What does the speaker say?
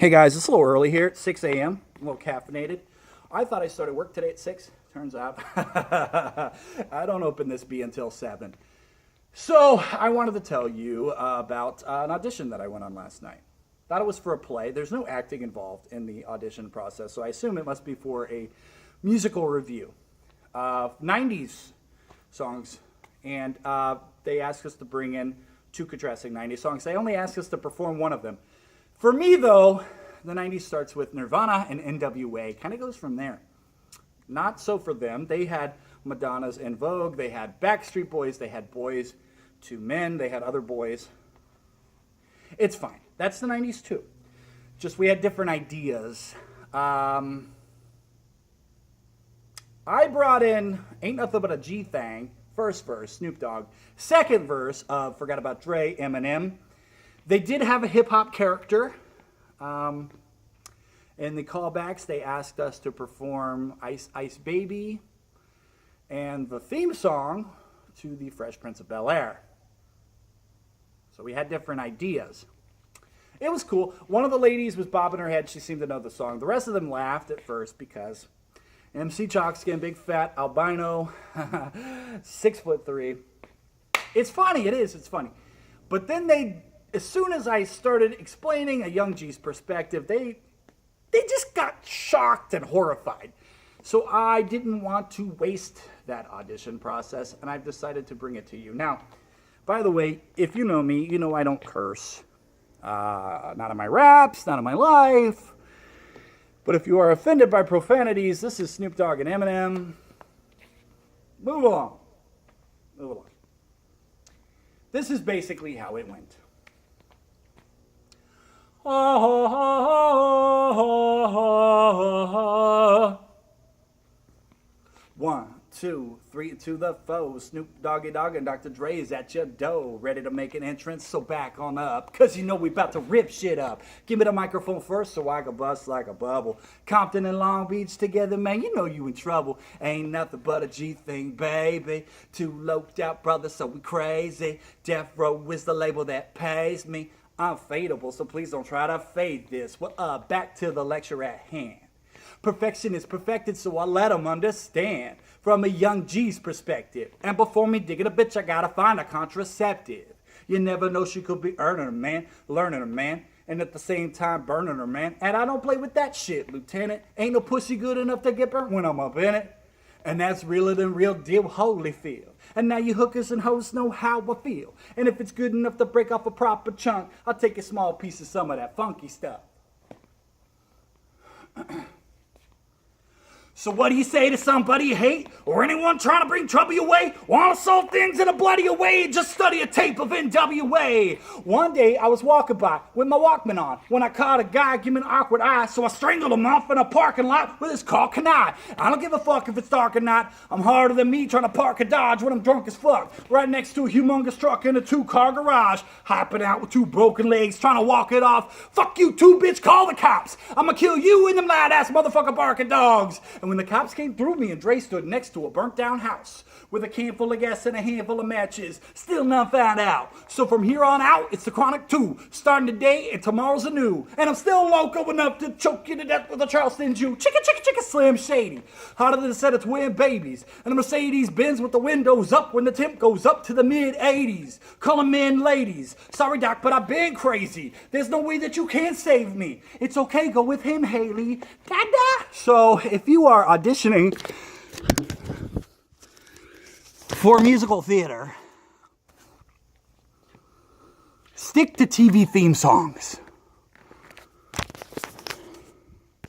Hey guys, it's a little early here. It's 6 a.m. A little caffeinated. I thought I started work today at 6. Turns out I don't open this bee until 7. So I wanted to tell you about an audition that I went on last night. Thought it was for a play. There's no acting involved in the audition process, so I assume it must be for a musical review. 90s songs, and they asked us to bring in 2 contrasting 90s songs. They only asked us to perform one of them. For me, though, the 90s starts with Nirvana and NWA. Kind of goes from there. Not so for them. They had Madonna's En Vogue. They had Backstreet Boys. They had Boys to Men. They had other boys. It's fine. That's the 90s, too. Just we had different ideas. I brought in Ain't Nuthin But a G Thang, first verse, Snoop Dogg. Second verse of Forgot About Dre, Eminem. They did have a hip-hop character. In the callbacks, they asked us to perform Ice Ice Baby and the theme song to The Fresh Prince of Bel-Air. So we had different ideas. It was cool. One of the ladies was bobbing her head. She seemed to know the song. The rest of them laughed at first because MC Chalkskin, big fat albino, 6'3". It's funny. It is. It's funny. But then as soon as I started explaining a young G's perspective, they just got shocked and horrified. So I didn't want to waste that audition process, and I've decided to bring it to you. Now, by the way, if you know me, you know I don't curse. Not in my raps, not in my life. But if you are offended by profanities, this is Snoop Dogg and Eminem. Move along. Move along. This is basically how it went. 1, 2, 3 to the foe. Snoop Doggy Dogg and Dr. Dre is at your door, ready to make an entrance, so back on up, cause you know we about to rip shit up. Give me the microphone first so I can bust like a bubble. Compton and Long Beach together, man, you know you in trouble. Ain't nothing but a G thing, baby. 2 loped out brothers, so we crazy. Death Row is the label that pays me. I'm fadeable, so please don't try to fade this. Well, back to the lecture at hand. Perfection is perfected, so I let them understand from a young G's perspective. And before me digging a bitch, I gotta find a contraceptive. You never know, she could be earning her, man, learning her, man, and at the same time burning her, man. And I don't play with that shit, Lieutenant. Ain't no pussy good enough to get burnt when I'm up in it. And that's realer than real deal Holyfield. And now you hookers and hoes know how I feel. And if it's good enough to break off a proper chunk, I'll take a small piece of some of that funky stuff. So what do you say to somebody you hate, or anyone trying to bring trouble your way? Want to solve things in a bloodier way? Just study a tape of NWA. One day I was walking by with my Walkman on when I caught a guy give me an awkward eye, so I strangled him off in a parking lot with his car canine. I don't give a fuck if it's dark or not. I'm harder than me trying to park a Dodge when I'm drunk as fuck, right next to a humongous truck in a 2-car garage, hopping out with 2 broken legs, trying to walk it off. Fuck you too, bitch, call the cops. I'ma kill you and them loud-ass motherfucker barking dogs. And when the cops came through me and Dre stood next to a burnt down house with a can full of gas and a handful of matches, still none found out. So from here on out, it's the Chronic 2, starting today and tomorrow's anew. And I'm still loco enough to choke you to death with a Charleston Jew. Chicka, chicka, chicka, Slim Shady. Hotter than a set of twin babies. And a Mercedes Benz with the windows up when the temp goes up to the mid-80s. Calling men ladies. Sorry, Doc, but I've been crazy. There's no way that you can save me. It's okay, go with him, Haley. Da-da. So if you are auditioning for musical theater, stick to TV theme songs.